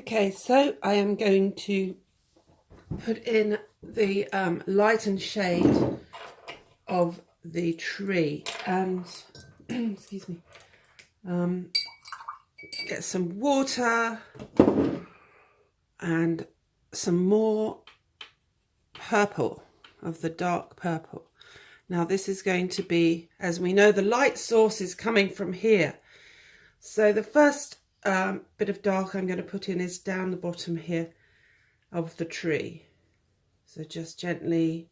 Okay, so I am going to put in the light and shade of the tree and excuse me, get some water and some more purple, of the dark purple. Now this is going to be, as we know, the light source is coming from here. So the first bit of dark I'm going to put in is down the bottom here of the tree. So just gently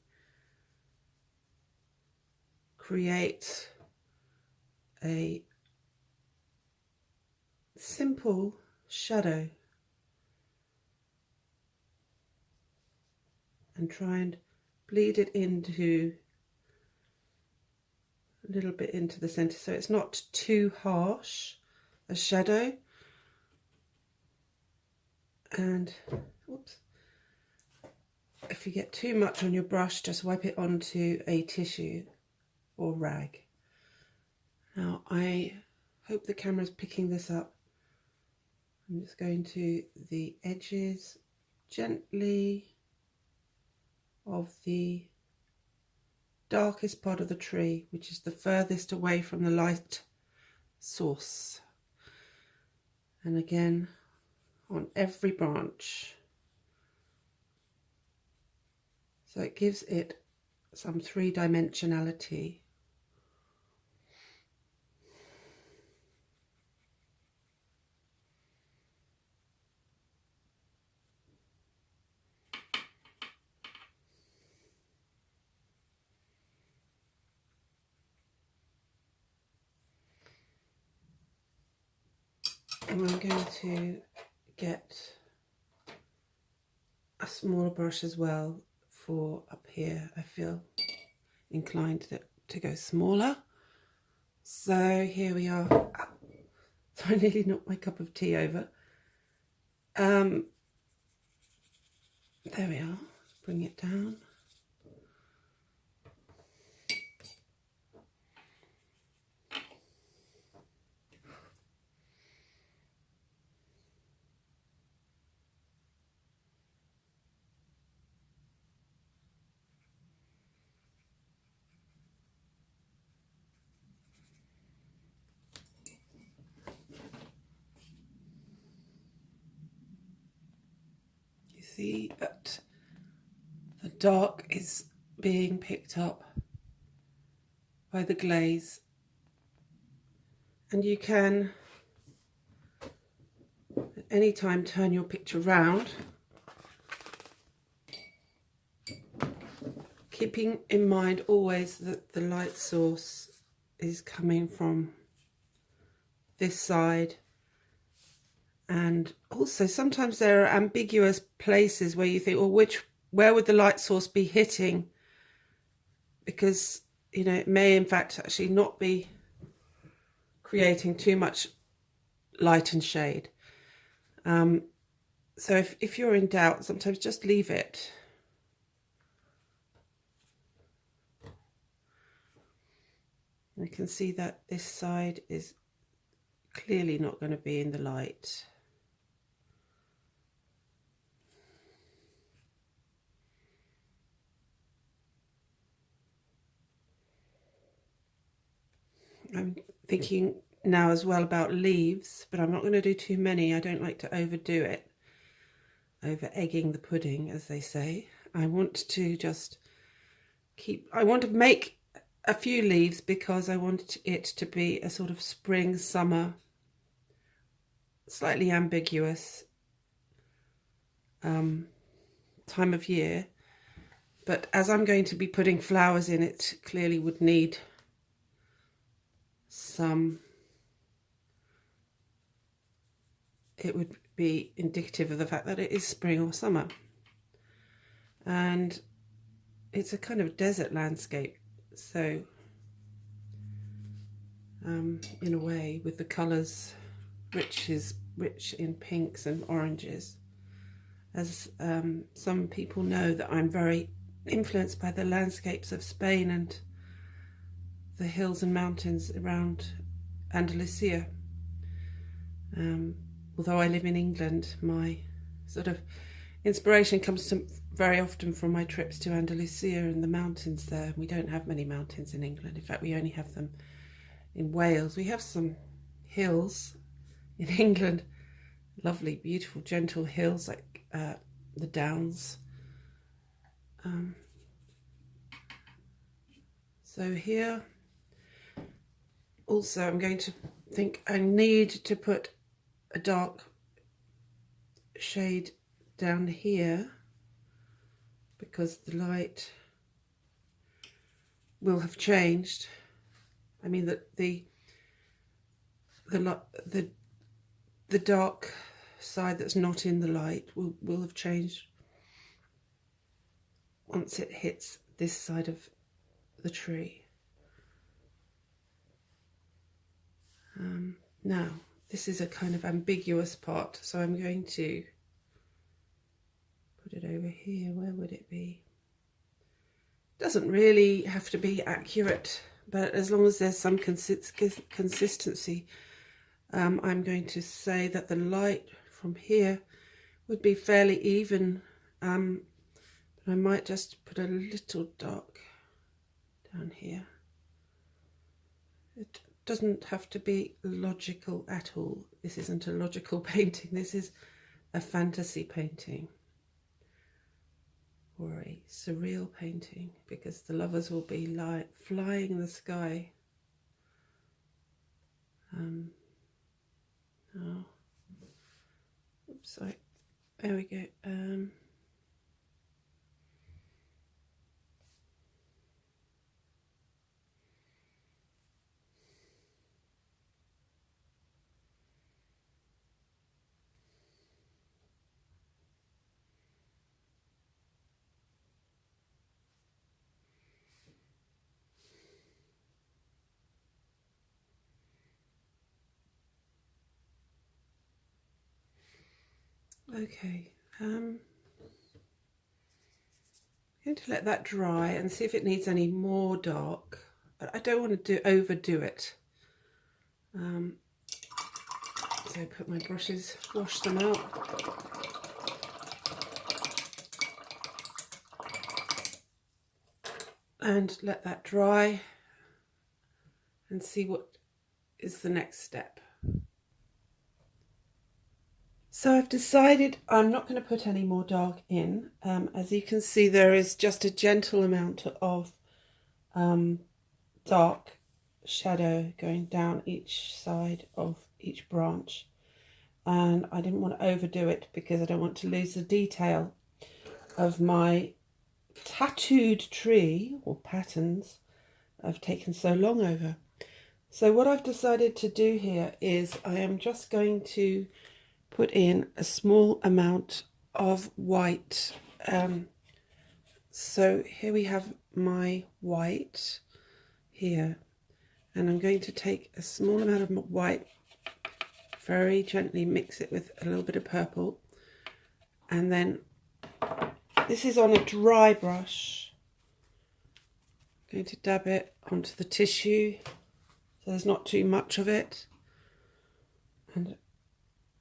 create a simple shadow and try and bleed it into a little bit into the center so it's not too harsh a shadow. And oops, if you get too much on your brush, just wipe it onto a tissue or rag. Now I hope the camera's picking this up. I'm just going to the edges gently of the darkest part of the tree, which is the furthest away from the light source. And again on every branch. So it gives it some three-dimensionality. And I'm going to get a smaller brush as well for up here. I feel inclined to go smaller. So here we are. So I nearly knocked my cup of tea over. There we are. Bring it down. See that the dark is being picked up by the glaze, and you can at any time turn your picture round, keeping in mind always that the light source is coming from this side. And also sometimes there are ambiguous places where you think, well, where would the light source be hitting? Because, you know, it may in fact actually not be creating too much light and shade. So if you're in doubt, sometimes just leave it. You can see that this side is clearly not going to be in the light. I'm thinking now as well about leaves, but I'm not going to do too many. I don't like to overdo it, over egging the pudding, as they say. I want to just I want to make a few leaves because I want it to be a sort of spring, summer, slightly ambiguous time of year. But as I'm going to be putting flowers in, it clearly would need it would be indicative of the fact that it is spring or summer. And it's a kind of desert landscape, so in a way, with the colours rich in pinks and oranges. As some people know, that I'm very influenced by the landscapes of Spain and the hills and mountains around Andalusia. although I live in England, my sort of inspiration comes very often from my trips to Andalusia and the mountains there. We don't have many mountains in England. In fact, we only have them in Wales. We have some hills in England, lovely, beautiful, gentle hills like the Downs. So here, also I'm going to think I need to put a dark shade down here because the light will have changed. I mean that the dark side that's not in the light will have changed once it hits this side of the tree. Now this is a kind of ambiguous part, so I'm going to put it over here. Where would it be? Doesn't really have to be accurate, but as long as there's some consistency, I'm going to say that the light from here would be fairly even, but I might just put a little dark down here. It doesn't have to be logical at all. This isn't a logical painting. This is a fantasy painting or a surreal painting, because the lovers will be flying in the sky. Oh, oops, sorry. There we go. Okay, I'm going to let that dry and see if it needs any more dark. I don't want to overdo it. So put my brushes, wash them out. And let that dry and see what is the next step. So I've decided I'm not going to put any more dark in. As you can see, there is just a gentle amount of dark shadow going down each side of each branch. And I didn't want to overdo it because I don't want to lose the detail of my tattooed tree or patterns I've taken so long over. So what I've decided to do here is I am just going to put in a small amount of white. So here we have my white here, and I'm going to take a small amount of white, very gently mix it with a little bit of purple, and then this is on a dry brush. I'm going to dab it onto the tissue so there's not too much of it. And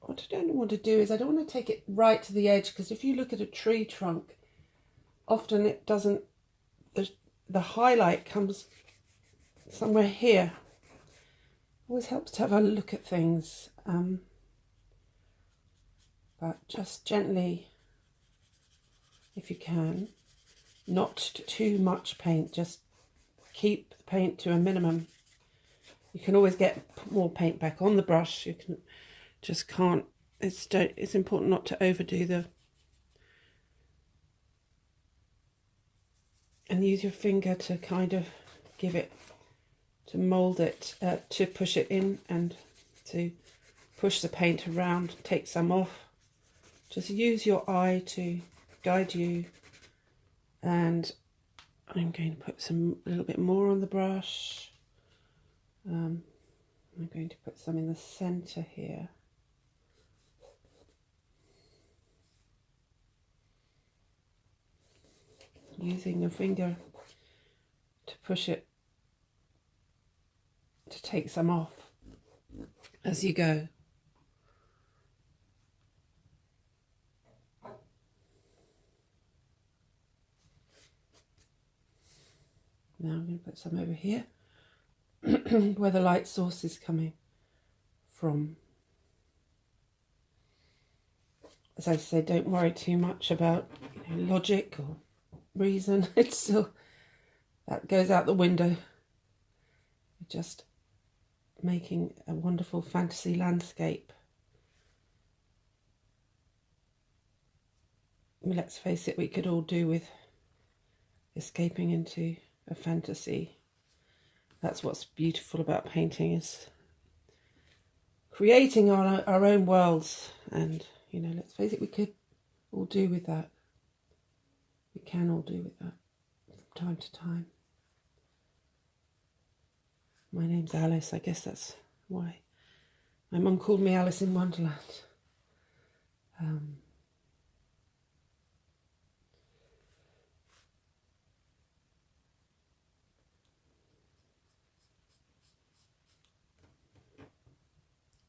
what I don't want to do is I don't want to take it right to the edge, because if you look at a tree trunk, often it doesn't, the highlight comes somewhere here. Always helps to have a look at things, but just gently, if you can, not too much paint, just keep the paint to a minimum. You can always get more paint back on the brush. You can just can't. It's important not to overdo and use your finger to kind of give it, to mold it, to push it in and to push the paint around, take some off. Just use your eye to guide you. And I'm going to put a little bit more on the brush. I'm going to put some in the center here. Using your finger to push it, to take some off as you go. Now I'm going to put some over here where the light source is coming from. As I say, don't worry too much about logic or reason. It's still, that goes out the window. You're just making a wonderful fantasy landscape. Let's face it, we could all do with escaping into a fantasy. That's what's beautiful about painting, is creating our own worlds. And, let's face it, we could all do with that. We can all do with that from time to time. My name's Alice. I guess that's why my mum called me Alice in Wonderland.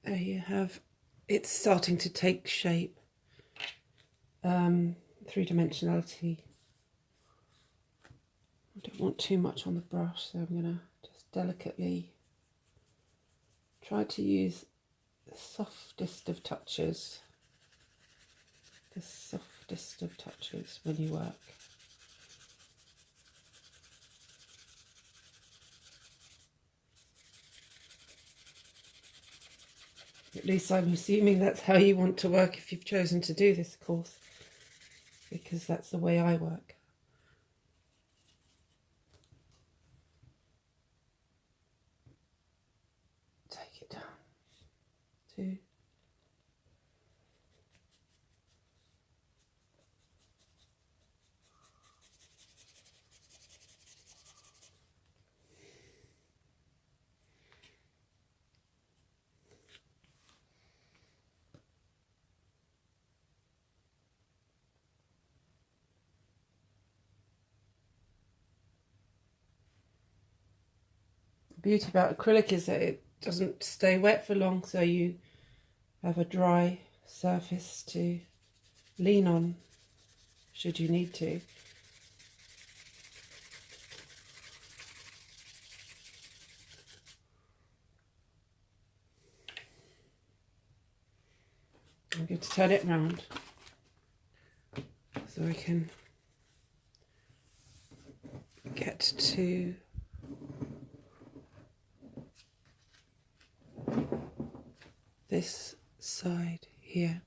There you have, it's starting to take shape, three-dimensionality. I don't want too much on the brush, so I'm going to just delicately try to use the softest of touches, when you work. At least I'm assuming that's how you want to work if you've chosen to do this course, because that's the way I work. Take it down. 2. The beauty about acrylic is that it doesn't stay wet for long, so you have a dry surface to lean on should you need to. I'm going to turn it round so I can get to this side here.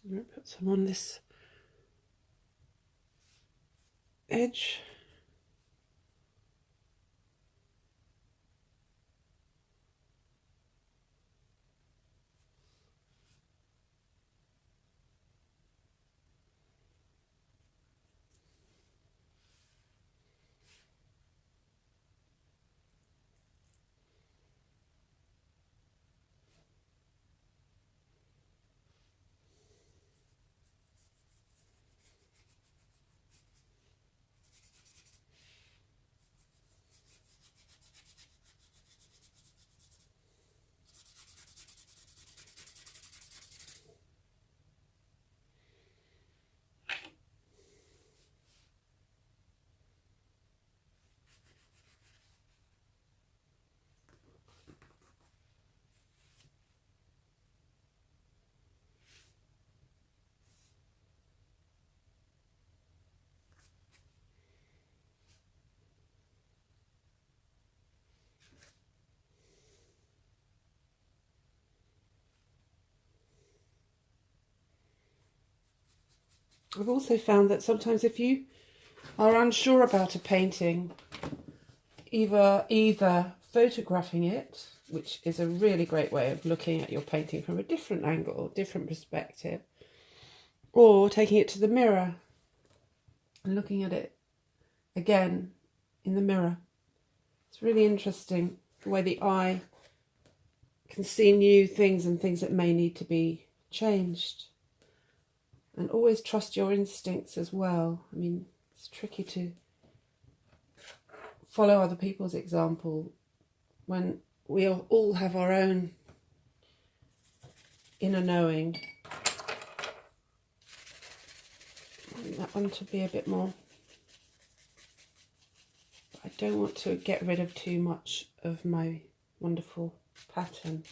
I'm going to put some on this edge. I've also found that sometimes if you are unsure about a painting, either photographing it, which is a really great way of looking at your painting from a different angle, different perspective, or taking it to the mirror and looking at it again in the mirror. It's really interesting the way the eye can see new things and things that may need to be changed. And always trust your instincts as well. I mean, it's tricky to follow other people's example when we all have our own inner knowing. I want that one to be a bit more. I don't want to get rid of too much of my wonderful pattern.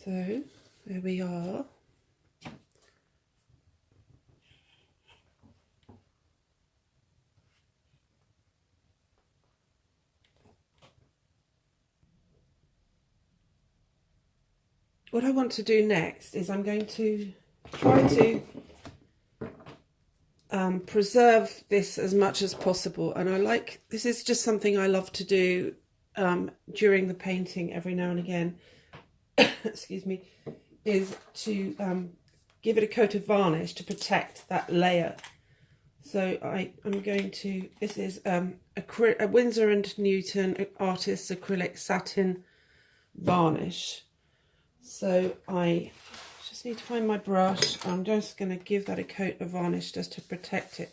So there we are. What I want to do next is I'm going to try to preserve this as much as possible. And this is just something I love to do during the painting every now and again, excuse me, is to give it a coat of varnish to protect that layer. So I'm going to, this is a Winsor & Newton Artist's Acrylic Satin Varnish. So I just need to find my brush. I'm just going to give that a coat of varnish just to protect it.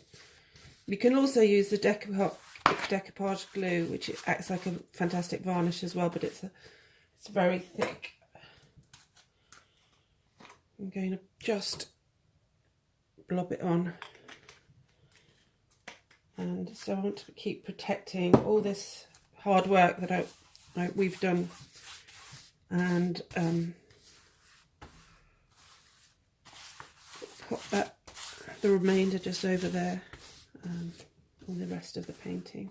You can also use the decoupage glue, which acts like a fantastic varnish as well, but it's very thick. I'm going to just blob it on. And so I want to keep protecting all this hard work that we've done. And put the remainder just over there on the rest of the painting.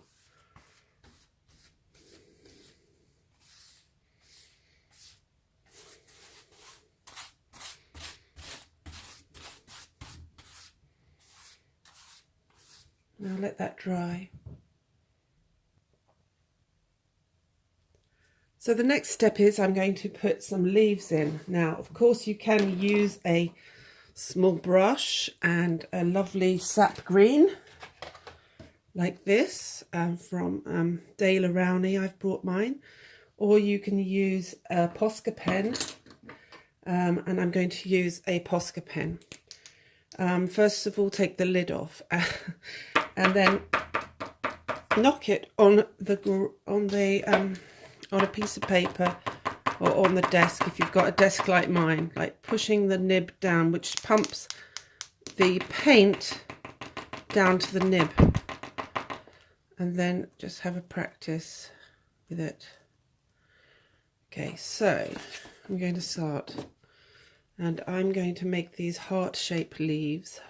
Now let that dry. So the next step is I'm going to put some leaves in. Now, of course, you can use a small brush and a lovely sap green like this from Daler Rowney. I've brought mine. Or you can use a Posca pen, and I'm going to use a Posca pen. First of all, take the lid off and then knock it on a piece of paper or on the desk if you've got a desk like mine, like pushing the nib down, which pumps the paint down to the nib, and then just have a practice with it. Okay, so I'm going to start, and I'm going to make these shaped leaves.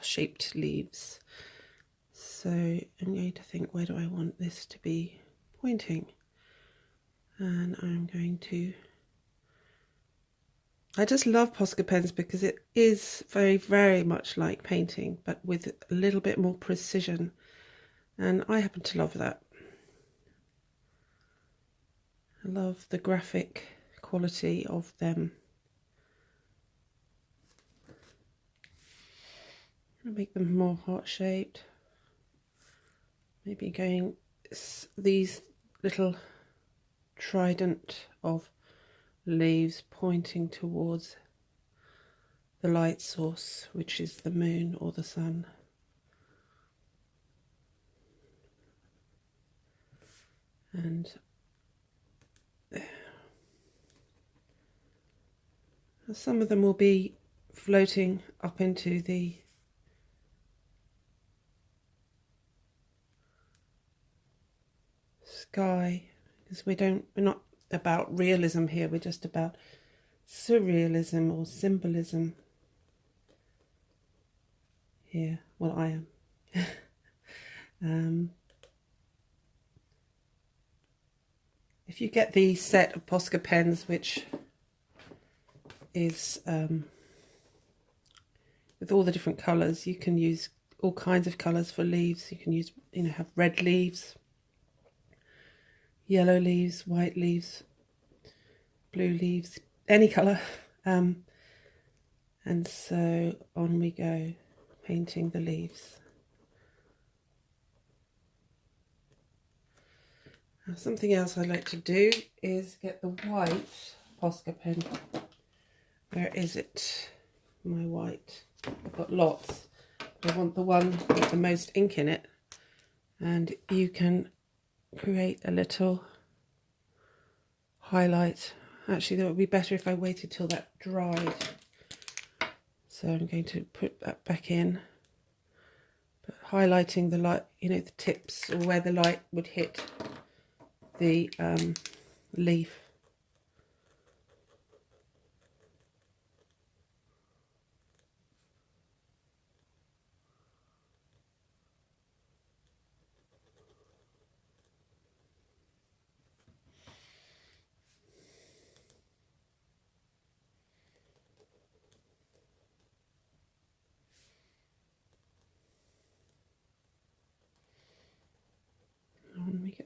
So I'm going to think, where do I want this to be pointing? And I'm going to, I just love Posca pens because it is very, very much like painting, but with a little bit more precision. And I happen to love that. I love the graphic quality of them. I'll make them more heart-shaped. Maybe going these little trident of leaves pointing towards the light source, which is the moon or the sun. And some of them will be floating up into the sky, because we're not about realism here, we're just about surrealism or symbolism here. Well, I am. If you get the set of Posca pens, which is with all the different colours, you can use all kinds of colours for leaves. You can use, have red leaves, yellow leaves, white leaves, blue leaves, any colour. And so on we go, painting the leaves. Now, something else I like to do is get the white Posca pen. Where is it? My white. I've got lots. I want the one with the most ink in it. And you can create a little highlight. Actually, that would be better if I waited till that dried. So I'm going to put that back in. But highlighting the light, you know, the tips or where the light would hit the leaf. On we go.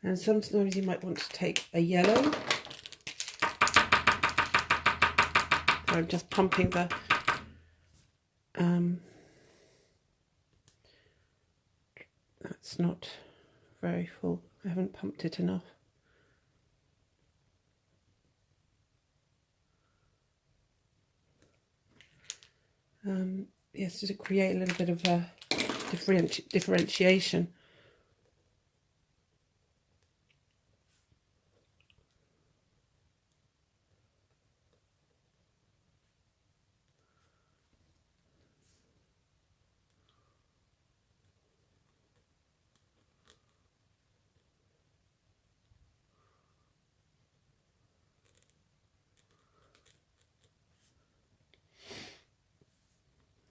And sometimes you might want to take a yellow. So I'm just pumping the that's not very full. I haven't pumped it enough. Yes, to create a little bit of a differentiation.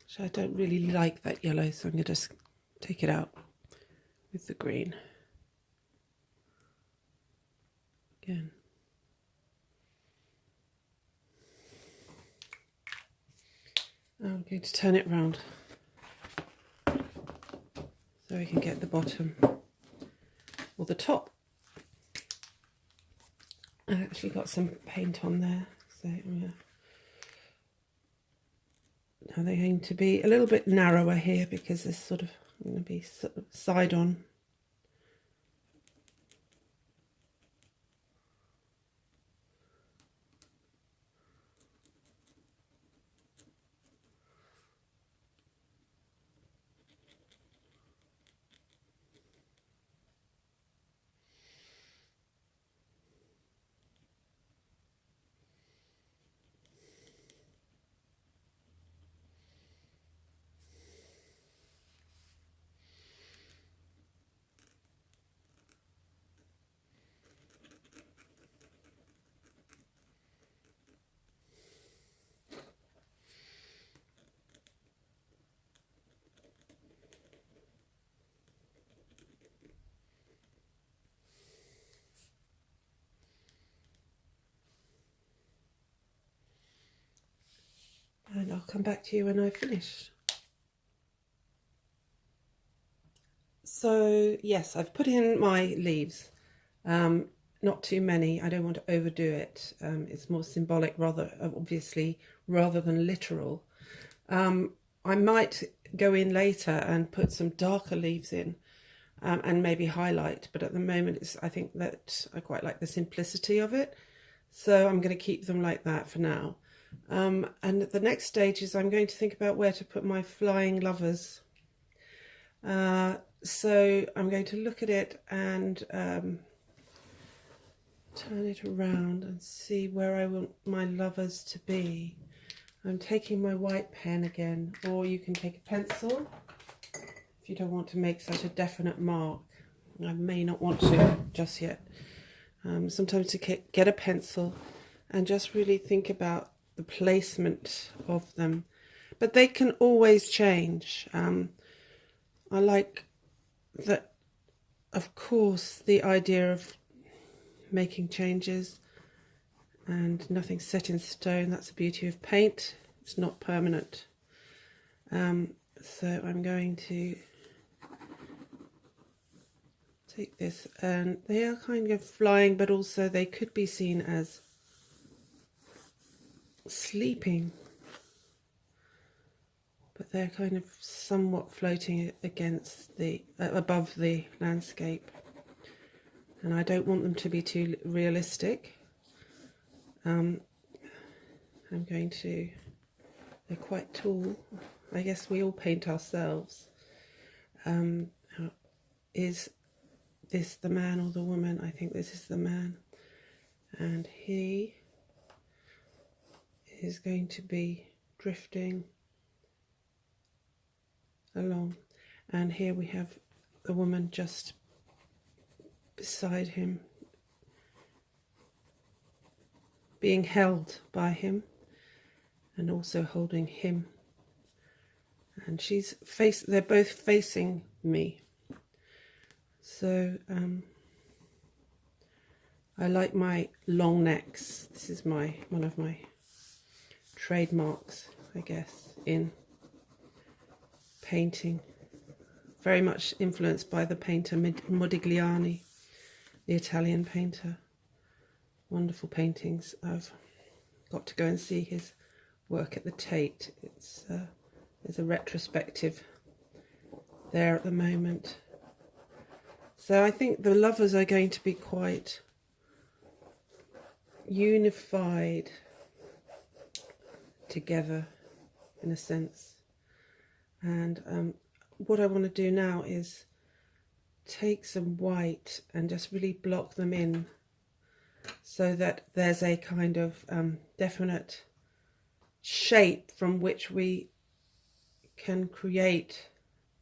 So I don't really like that yellow, so I'm going to just take it out with the green. Again. Now I'm going to turn it round so we can get the bottom or the top. I actually got some paint on there, so yeah. Now they aim to be a little bit narrower here because this sort of going to be sort of side on. And I'll come back to you when I've finished. So yes, I've put in my leaves. Not too many. I don't want to overdo it. It's more symbolic, obviously, rather than literal. I might go in later and put some darker leaves in and maybe highlight. But at the moment, I think that I quite like the simplicity of it. So I'm going to keep them like that for now. And the next stage is I'm going to think about where to put my flying lovers. So I'm going to look at it and turn it around and see where I want my lovers to be. I'm taking my white pen again, or you can take a pencil if you don't want to make such a definite mark. I may not want to just yet. Sometimes to get a pencil and just really think about the placement of them, but they can always change. I like that, of course, the idea of making changes and nothing's set in stone. That's the beauty of paint. It's not permanent. So I'm going to take this, and they are kind of flying, but also they could be seen as sleeping, but they're kind of somewhat floating against the above the landscape. and I don't want them to be too realistic. I'm going to, they're quite tall. I guess we all paint ourselves. Is this the man or the woman? I think this is the man. And he is going to be drifting along. And here we have the woman just beside him, being held by him and also holding him. And they're both facing me. So I like my long necks. This is one of my trademarks, I guess, in painting. Very much influenced by the painter Modigliani, the Italian painter. Wonderful paintings. I've got to go and see his work at the Tate. There's a retrospective there at the moment. So I think the lovers are going to be quite unified together in a sense. And what I want to do now is take some white and just really block them in so that there's a kind of definite shape from which we can create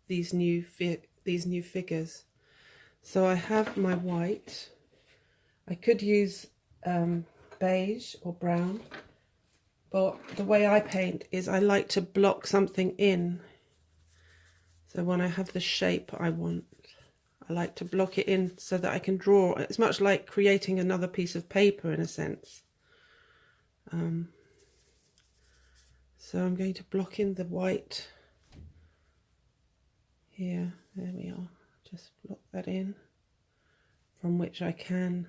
these new figures. So I have my white. I could use beige or brown, but the way I paint is I like to block something in. So when I have the shape I want, I like to block it in so that I can draw. It's much like creating another piece of paper in a sense. So I'm going to block in the white here. There we are. Just block that in, from which I can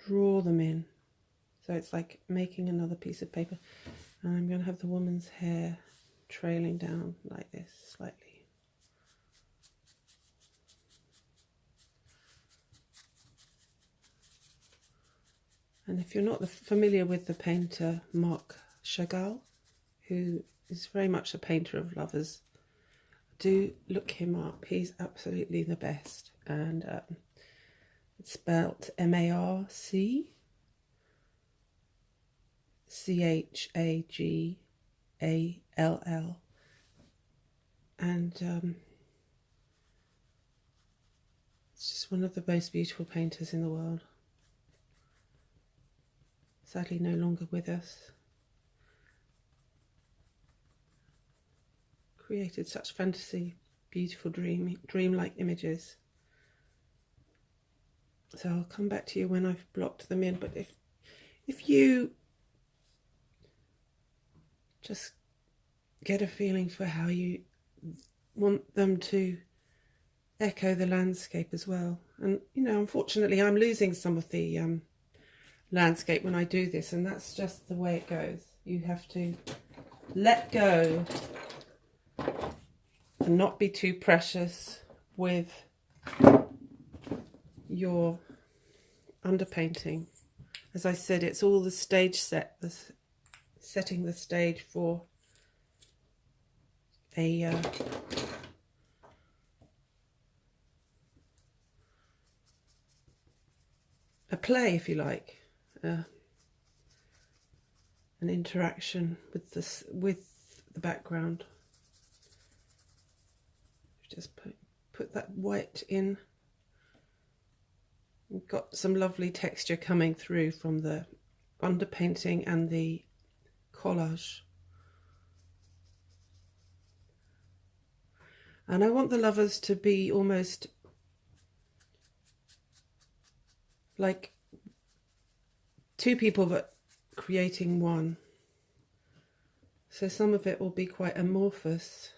draw them in. So it's like making another piece of paper. And I'm going to have the woman's hair trailing down like this slightly. And if you're not familiar with the painter Marc Chagall, who is very much a painter of lovers, do look him up. He's absolutely the best. And it's spelled MarcChagall. And it's just one of the most beautiful painters in the world. Sadly no longer with us. Created such fantasy, beautiful dreamlike images. So I'll come back to you when I've blocked them in. But if you just get a feeling for how you want them to echo the landscape as well. And, you know, unfortunately I'm losing some of the landscape when I do this, and that's just the way it goes. You have to let go and not be too precious with your underpainting. As I said, it's all the stage set, setting the stage for a play, if you like, an interaction with the background. Just put that white in. We've got some lovely texture coming through from the underpainting and the collage. And I want the lovers to be almost like two people but creating one. So some of it will be quite amorphous.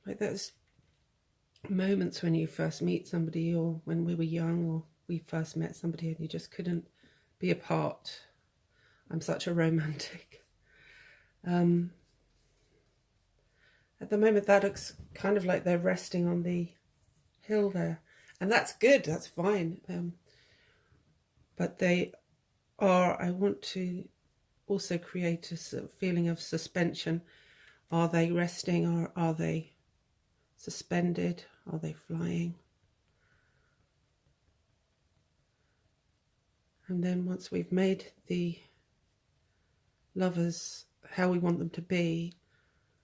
Like those moments when you first meet somebody, or when we were young, or we first met somebody and you just couldn't be apart. I'm such a romantic. At the moment, that looks kind of like they're resting on the hill there. And that's good, that's fine. But they are, I want to also create a sort of feeling of suspension. Are they resting or are they suspended? Are they flying? And then once we've made the lovers how we want them to be,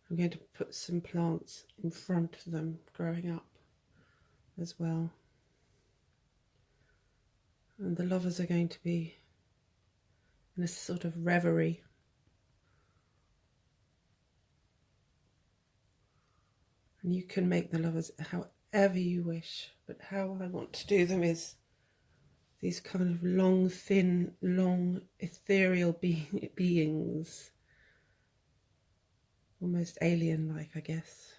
I'm going to put some plants in front of them growing up as well. And the lovers are going to be in a sort of reverie. And you can make the lovers however you wish, but how I want to do them is these kind of long, thin, long, ethereal beings. Almost alien-like, I guess.